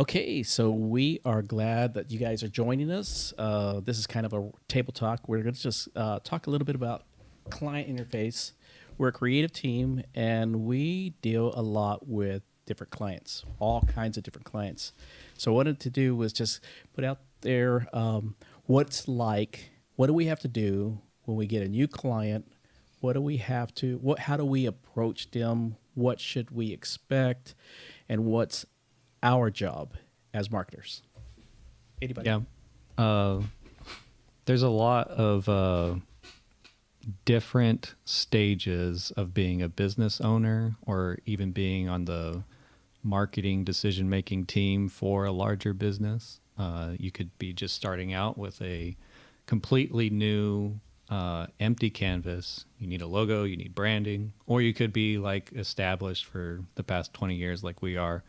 Okay, so we are glad that you guys are joining us. This is kind of a table talk. We're going to just talk a little bit about client interface. We're a creative team, and we deal a lot with different clients, all kinds of different clients. So what I wanted to do was just put out there what's like, what do we have to do when we get a new client? What do we have to, how do we approach them? What should we expect? And what's our job as marketers? Anybody? Yeah. There's a lot of different stages of being a business owner or even being on the marketing decision-making team for a larger business. You could be just starting out with a completely new empty canvas. You need a logo, you need branding, or you could be like established for the past 20 years like we are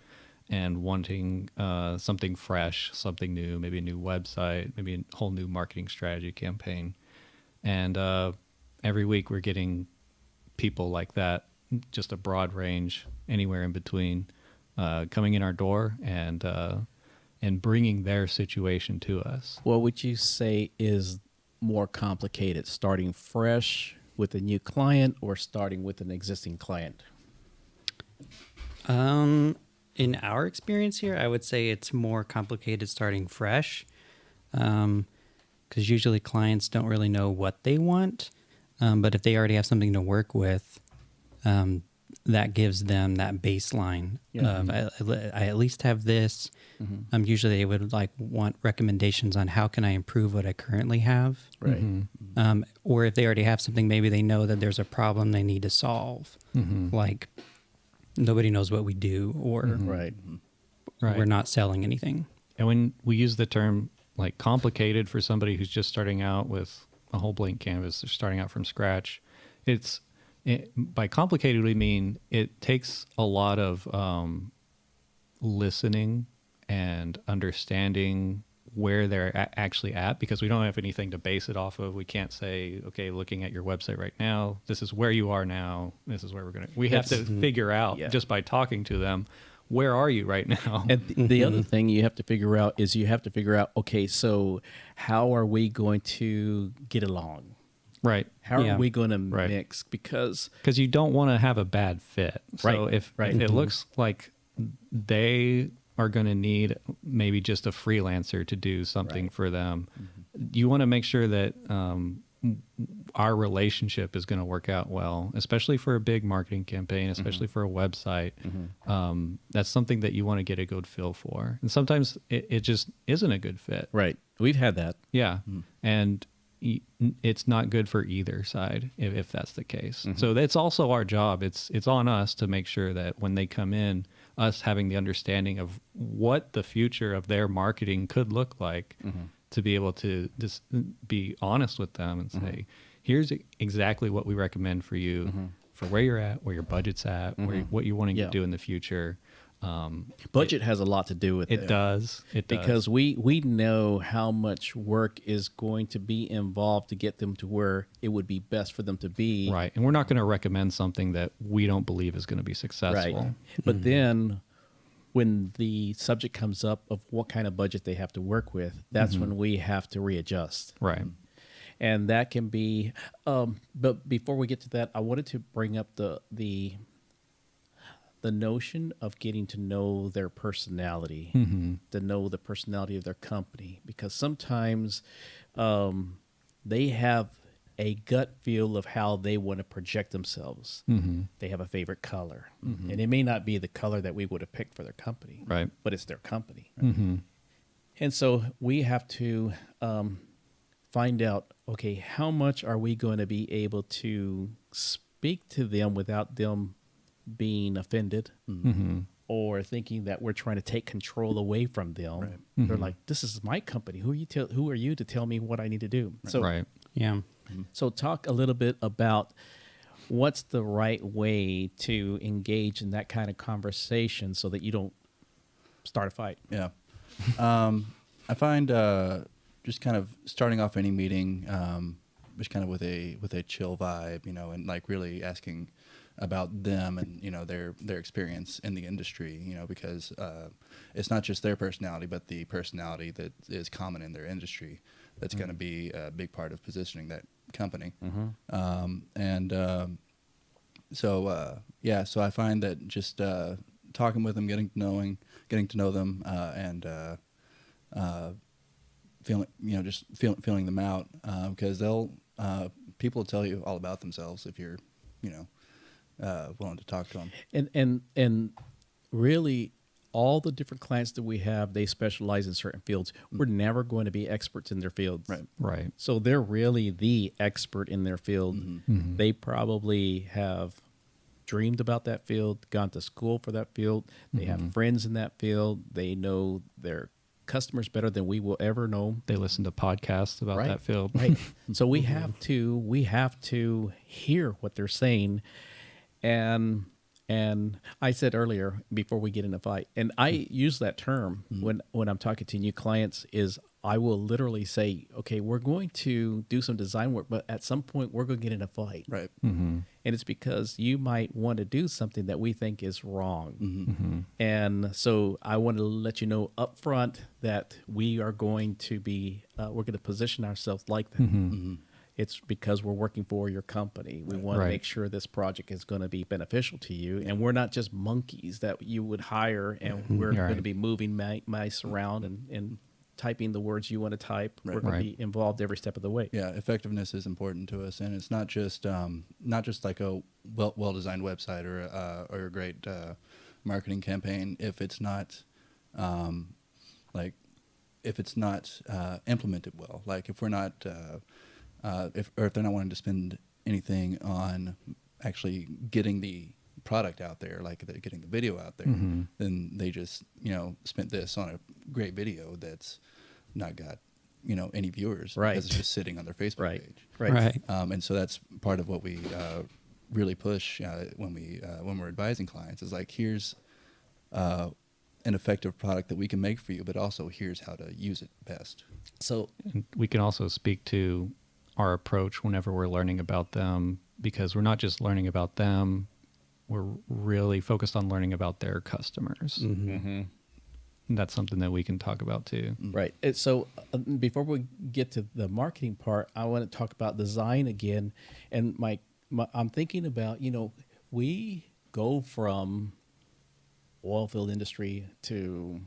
and wanting something fresh, something new, maybe a new website, maybe a whole new marketing strategy campaign. And every week we're getting people like that, just a broad range, anywhere in between, coming in our door and bringing their situation to us. What would you say is more complicated, starting fresh with a new client or starting with an existing client? In our experience here, I would say it's more complicated starting fresh, because usually clients don't really know what they want, but if they already have something to work with, that gives them that baseline of I at least have this. Usually they would want recommendations on how can I improve what I currently have. Right. Or if they already have something, maybe they know that there's a problem they need to solve. Like nobody knows what we do, or Right. we're not selling anything. And when we use the term like complicated for somebody who's just starting out with a whole blank canvas, they're starting out from scratch, by complicated, we mean it takes a lot of listening and understanding where they're actually at, because we don't have anything to base it off of. We can't say, okay, looking at your website right now, this is where you are now, this is where we're going to... We have to figure out, just by talking to them, where are you right now? And the other thing you have to figure out is okay, so how are we going to get along? Right. How are we going to mix? Because you don't want to have a bad fit. So if it looks like they are going to need maybe just a freelancer to do something for them, you want to make sure that our relationship is going to work out well, especially for a big marketing campaign, especially for a website. That's something that you want to get a good feel for. And sometimes it just isn't a good fit. Right. We've had that. Yeah. And it's not good for either side if that's the case. So it's also our job. It's on us to make sure that when they come in, us having the understanding of what the future of their marketing could look like, to be able to just be honest with them and say, here's exactly what we recommend for you, for where you're at, where your budget's at, what you're wanting to do in the future. Budget has a lot to do with it. It does. Because we know how much work is going to be involved to get them to where it would be best for them to be. Right. And we're not going to recommend something that we don't believe is going to be successful. Right. But then when the subject comes up of what kind of budget they have to work with, that's when we have to readjust. Right. And that can be, but before we get to that, I wanted to bring up the notion of getting to know their personality, to know the personality of their company, because sometimes they have a gut feel of how they want to project themselves. They have a favorite color, and it may not be the color that we would have picked for their company, right? But it's their company. Right? And so we have to find out, okay, how much are we going to be able to speak to them without them being offended or thinking that we're trying to take control away from them. Right. They're like, this is my company. Who are you to tell me what I need to do? Right. So, So talk a little bit about what's the right way to engage in that kind of conversation so that you don't start a fight. Yeah. I find just kind of starting off any meeting, just kind of with a chill vibe, and like really asking about them and their experience in the industry. Because it's not just their personality, but the personality that is common in their industry that's going to be a big part of positioning that company. So I find that just talking with them, getting to know them, and feeling them out, because people will tell you all about themselves if you're willing to talk to them. And really, all the different clients that we have, they specialize in certain fields. We're never going to be experts in their fields. Right. So they're really the expert in their field. They probably have dreamed about that field, gone to school for that field. They have friends in that field. They know their customers better than we will ever know. They listen to podcasts about that field. Right. So we have to hear what they're saying. And I said earlier, before we get in a fight, and I use that term when I'm talking to new clients, is I will literally say, okay, we're going to do some design work, but at some point we're going to get in a fight. Right. And it's because you might want to do something that we think is wrong. And so I want to let you know up front that we are going to be, we're going to position ourselves like that. It's because we're working for your company. We want to make sure this project is going to be beneficial to you. And we're not just monkeys that you would hire and we're going to be moving mice around and typing the words you want to type. We're going to be involved every step of the way. Yeah, effectiveness is important to us, and it's not just like a well-designed website or a great marketing campaign if it's not implemented well. Like if we're not if they're not wanting to spend anything on actually getting the product out there, like getting the video out there, then they just spent this on a great video that's not got any viewers, because it's just sitting on their Facebook page. Right. And so that's part of what we really push when we're advising clients, is like, here's an effective product that we can make for you, but also here's how to use it best. So And we can also speak to our approach whenever we're learning about them, because we're not just learning about them, we're really focused on learning about their customers. And that's something that we can talk about too. Right. So before we get to the marketing part, I want to talk about design again. And I'm thinking about, we go from oil field industry to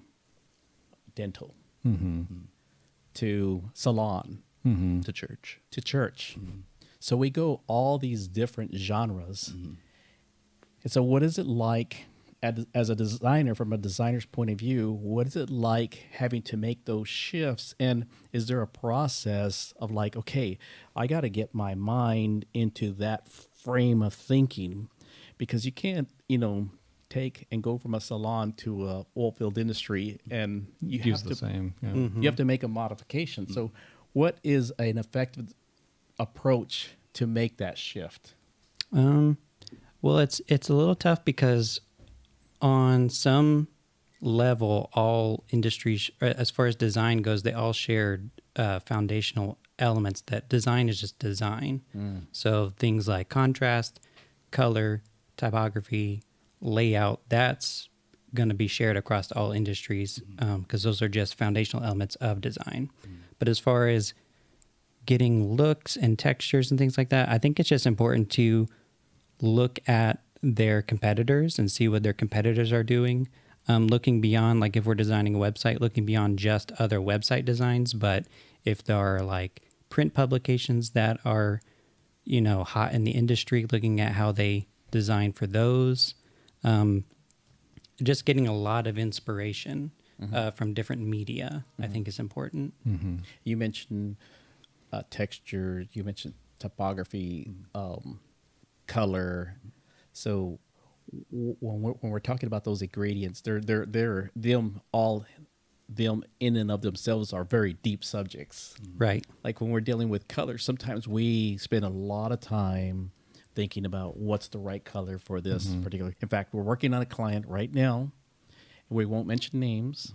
dental, to salon, To church. So we go all these different genres. And so what is it like as a designer, from a designer's point of view, what is it like having to make those shifts? And is there a process of like, okay, I got to get my mind into that frame of thinking, because you can't, take and go from a salon to a oil field industry and you Use have the to same. Yeah. you have to make a modification. So what is an effective approach to make that shift? Well, it's a little tough because on some level, all industries, as far as design goes, they all share foundational elements. That design is just design. So things like contrast, color, typography, layout, that's going to be shared across all industries, because those are just foundational elements of design. But as far as getting looks and textures and things like that, I think it's just important to look at their competitors and see what their competitors are doing. Looking beyond, like if we're designing a website, looking beyond just other website designs, but if there are like print publications that are, hot in the industry, looking at how they design for those. Just getting a lot of inspiration from different media, I think is important. You mentioned texture, you mentioned typography, color. So when we're talking about those ingredients, them in and of themselves are very deep subjects. Right. Like when we're dealing with color, sometimes we spend a lot of time thinking about what's the right color for this particular. In fact, we're working on a client right now. We won't mention names,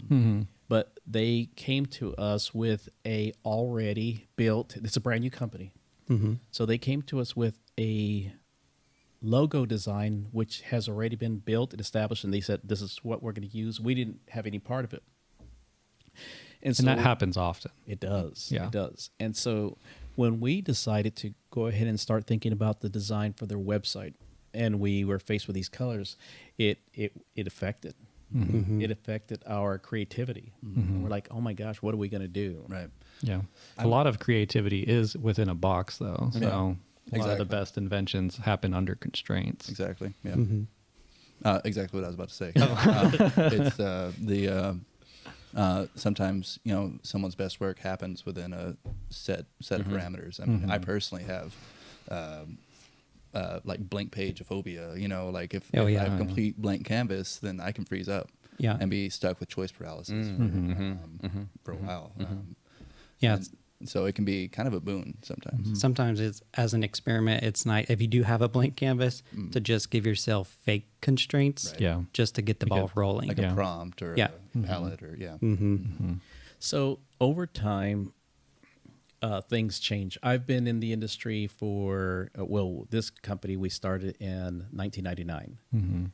but they came to us with a already built. It's a brand new company, so they came to us with a logo design, which has already been built and established, and they said this is what we're going to use. We didn't have any part of it, and so And that happens often. it does. Yeah. It does. And so when we decided to go ahead and start thinking about the design for their website, and we were faced with these colors, it affected. It affected our creativity. And we're like, oh my gosh, what are we going to do? Right. Yeah. A lot of creativity is within a box, though. So Yeah, a lot of exactly. the best inventions happen under constraints. Exactly. Yeah. Mm-hmm. Exactly what I was about to say. Oh. It's sometimes someone's best work happens within a set of parameters. I mean, I personally have like blank page phobia. Like if I have complete blank canvas, then I can freeze up and be stuck with choice paralysis for a while. Yeah. And so it can be kind of a boon sometimes. Sometimes it's as an experiment. It's nice if you do have a blank canvas to just give yourself fake constraints, Right. Yeah. just to get the ball rolling. Like a prompt or Yeah. a palette or So over time, things change. I've been in the industry for, this company we started in 1999.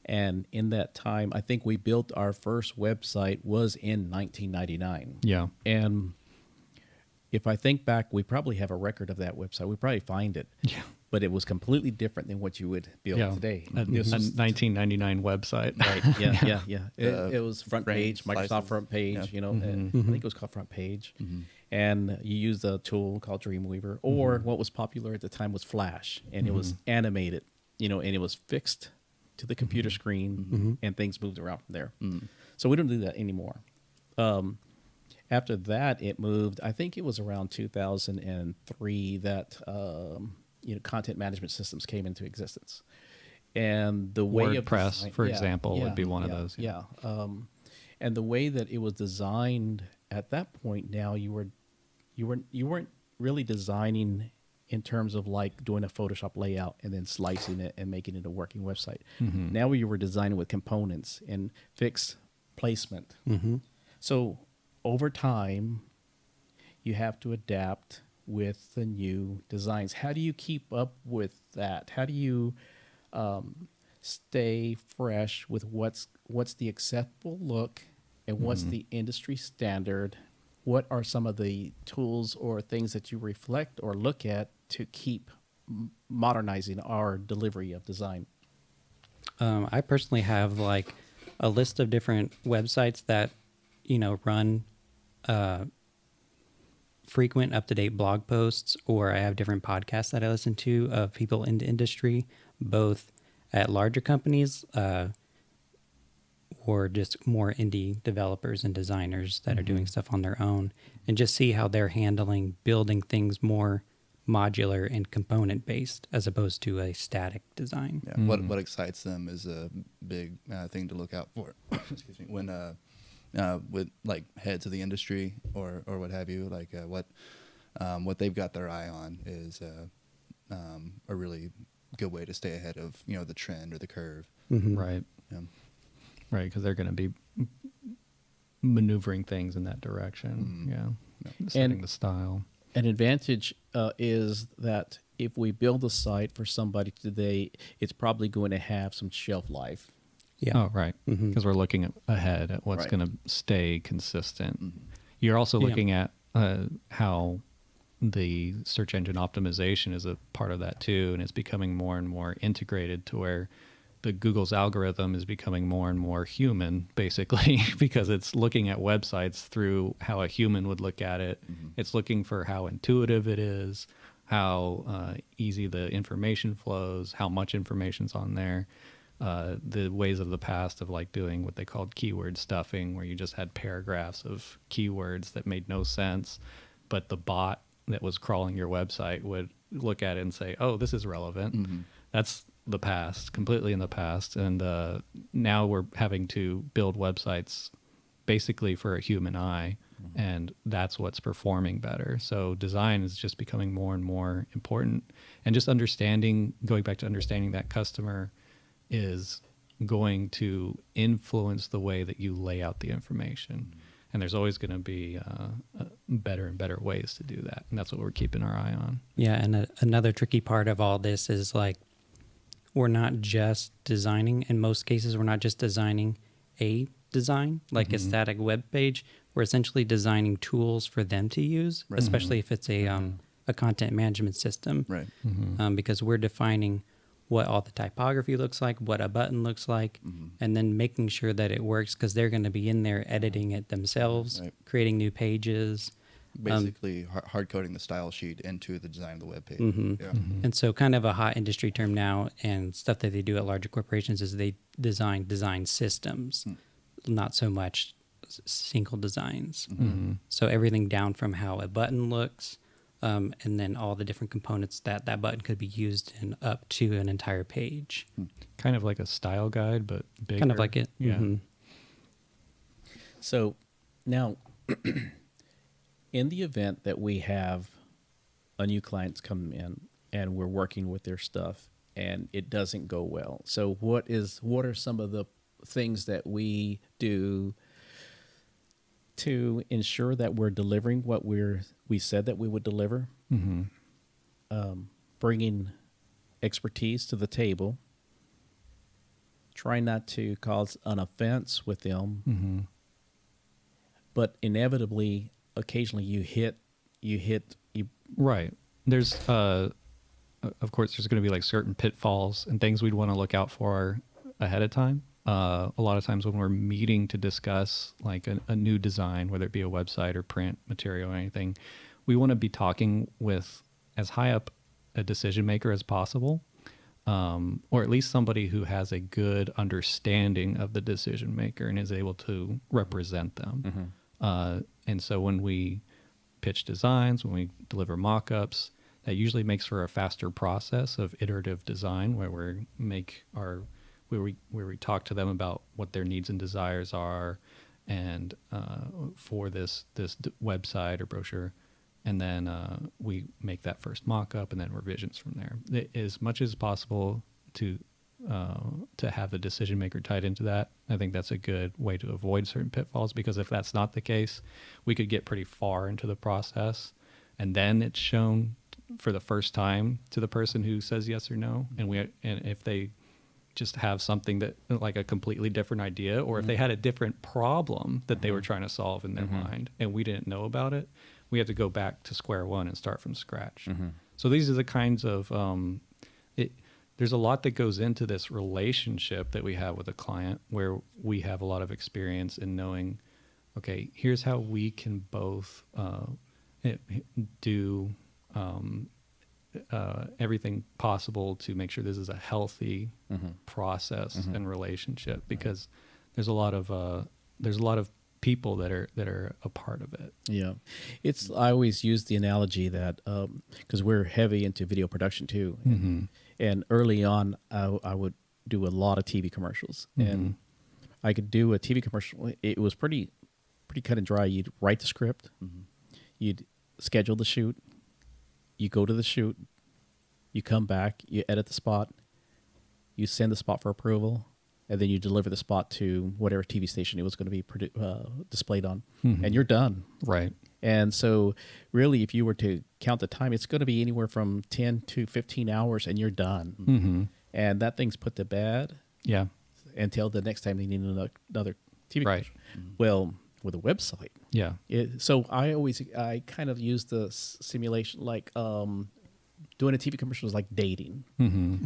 And in that time, I think we built our first website was in 1999. Yeah. And if I think back, we probably have a record of that website. We probably find it. Yeah. But it was completely different than what you would build Yeah. today. A This was- 1999 website. Right. Yeah. It was front page, frame Microsoft slices. front page, Yeah. and I think it was called front page. And you used a tool called Dreamweaver, or what was popular at the time was Flash, and it was animated, and it was fixed to the computer screen, and things moved around from there. So we don't do that anymore. After that, it moved. I think it was around 2003 that content management systems came into existence, and the way of WordPress, design- for example, would be one of those. Yeah, and the way that it was designed at that point, now you weren't really designing in terms of like doing a Photoshop layout and then slicing it and making it a working website. Now you were designing with components and fixed placement. So over time, you have to adapt with the new designs. How do you keep up with that? How do you stay fresh with what's the acceptable look and what's the industry standard? What are some of the tools or things that you reflect or look at to keep modernizing our delivery of design? I personally have like a list of different websites that, run frequent up-to-date blog posts, or I have different podcasts that I listen to of people in the industry, both at larger companies or just more indie developers and designers that are doing stuff on their own, and just see how they're handling building things more modular and component based as opposed to a static design. Yeah. What excites them is a big thing to look out for. Excuse me. When with like heads of the industry or what have you, like what they've got their eye on is a really good way to stay ahead of the trend or the curve. Right. Yeah. Right, because they're going to be maneuvering things in that direction. Yeah. Setting the style. An advantage is that if we build a site for somebody today, it's probably going to have some shelf life. Yeah. Oh, right. Because we're looking ahead at what's Right. going to stay consistent. You're also looking at how the search engine optimization is a part of that too, and it's becoming more and more integrated to where the Google's algorithm is becoming more and more human, basically, because it's looking at websites through how a human would look at it. It's looking for how intuitive it is, how easy the information flows, how much information's on there. The ways of the past of like doing what they called keyword stuffing, where you just had paragraphs of keywords that made no sense, but the bot that was crawling your website would look at it and say, oh, this is relevant. That's the past, completely in the past. And now we're having to build websites basically for a human eye, and that's what's performing better. So design is just becoming more and more important, and just going back to understanding that customer is going to influence the way that you lay out the information. And there's always going to be better and better ways to do that. And that's what we're keeping our eye on. Yeah, and another tricky part of all this is like we're not just designing. In most cases, we're not just designing a design, like a static web page. We're essentially designing tools for them to use, especially if it's a content management system. Right. Because we're defining what all the typography looks like, what a button looks like, and then making sure that it works because they're going to be in there editing it themselves, Right. creating new pages. Basically, hard coding the style sheet into the design of the web page. Yeah. And so kind of a hot industry term now and stuff that they do at larger corporations is they design systems, not so much single designs. So everything down from how a button looks, and then all the different components that button could be used in up to an entire page. Kind of like a style guide, but bigger. Kind of like it. Yeah. So now, in the event that we have a new client come in and we're working with their stuff and it doesn't go well, so what are some of the things that we do to ensure that we're delivering what we said that we would deliver? Bringing expertise to the table, try not to cause an offense with them, but inevitably, occasionally you hit. Right. There's, of course, there's going to be like certain pitfalls and things we'd want to look out for ahead of time. A lot of times when we're meeting to discuss like a new design, whether it be a website or print material or anything, we want to be talking with as high up a decision maker as possible, or at least somebody who has a good understanding of the decision maker and is able to represent them. And so when we pitch designs, when we deliver mock-ups, that usually makes for a faster process of iterative design where we talk to them about what their needs and desires are, and for this website or brochure, and then we make that first mock-up and then revisions from there. As much as possible to have the decision maker tied into that. I think that's a good way to avoid certain pitfalls, because if that's not the case, we could get pretty far into the process and then it's shown for the first time to the person who says yes or no, and if they just have something that like a completely different idea, or if they had a different problem that they were trying to solve in their mind and we didn't know about it, we have to go back to square one and start from scratch. So these are the kinds of there's a lot that goes into this relationship that we have with a client, where we have a lot of experience in knowing, okay, here's how we can both do everything possible to make sure this is a healthy process and relationship, because there's a lot of people that are a part of it. Yeah, I always use the analogy that because we're heavy into video production too, and early on I would do a lot of TV commercials, and I could do a TV commercial. It was pretty cut and dry. You'd write the script, you'd schedule the shoot, you go to the shoot, you come back, you edit the spot, you send the spot for approval, and then you deliver the spot to whatever TV station it was going to be displayed on, and you're done. Right. And so really, if you were to count the time, it's going to be anywhere from 10 to 15 hours, and you're done. And that thing's put to bed until the next time they need another TV commercial. Well, with a website. So I kind of use the simulation like doing a TV commercial is like dating,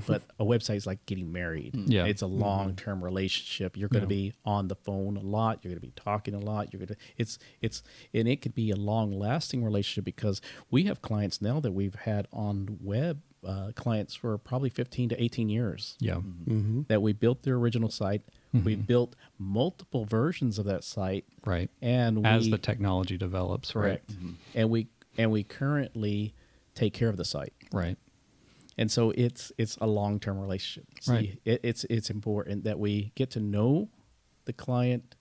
but a website is like getting married. It's a long-term relationship. You're going to be on the phone a lot. You're going to be talking a lot. And it could be a long-lasting relationship, because we have clients now that we've had on web clients for probably 15 to 18 years. That we built their original site. We built multiple versions of that site. Right. And as the technology develops. Correct. Right. And we currently take care of the site. Right. And so it's a long-term relationship. Right. It's important that we get to know the client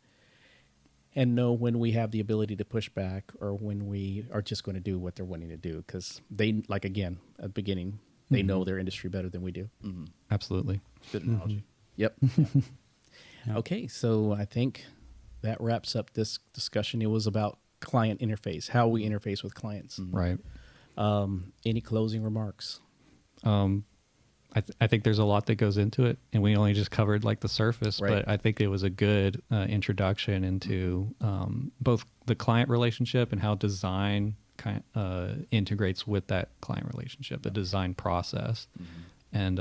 and know when we have the ability to push back, or when we are just going to do what they're wanting to do, because they, like, again, at the beginning, they know their industry better than we do. Absolutely. Good analogy. Yep. Okay, so I think that wraps up this discussion. It was about client interface, how we interface with clients. Right. Any closing remarks? I think there's a lot that goes into it, and we only just covered like the surface. Right. But I think it was a good introduction into both the client relationship and how design integrates with that client relationship, the design process, and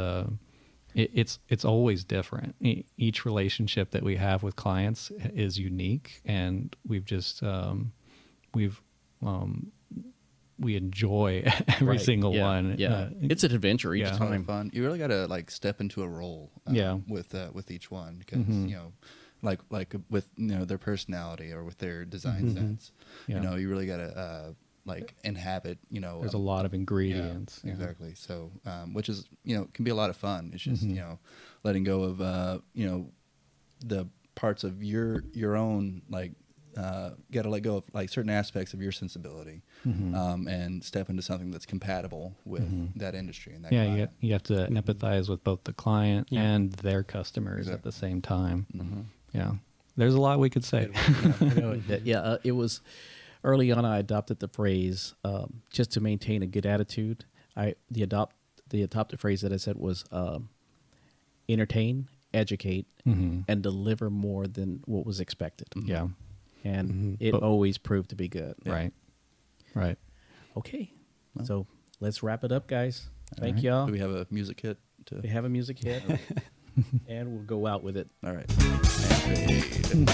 it's always different. Each relationship that we have with clients is unique, and we enjoy every Right. single Yeah. one. Yeah, it's an adventure each yeah. It's a lot of time. fun. You really got to like step into a role with each one, because you know, like with, you know, their personality or with their design sense, Yeah. you know, you really got to like inhabit, you know, There's a lot of ingredients. yeah, exactly. So which is, you know, can be a lot of fun. It's just, you know, letting go of you know, the parts of your own, like got to let go of like certain aspects of your sensibility, and step into something that's compatible with that industry and that Yeah, client. you have to empathize with both the client Yeah. and their customers at Exactly. the same time. Yeah, there's a lot we could say. I know that, it was early on. I adopted the phrase just to maintain a good attitude. The adopted phrase that I said was entertain, educate, and deliver more than what was expected. Yeah, And it But- always proved to be good. right. Okay, so let's wrap it up, guys. Thank right. y'all. Do we have a music hit? We have a music hit, and we'll go out with it. All right. And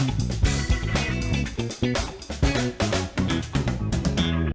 fade.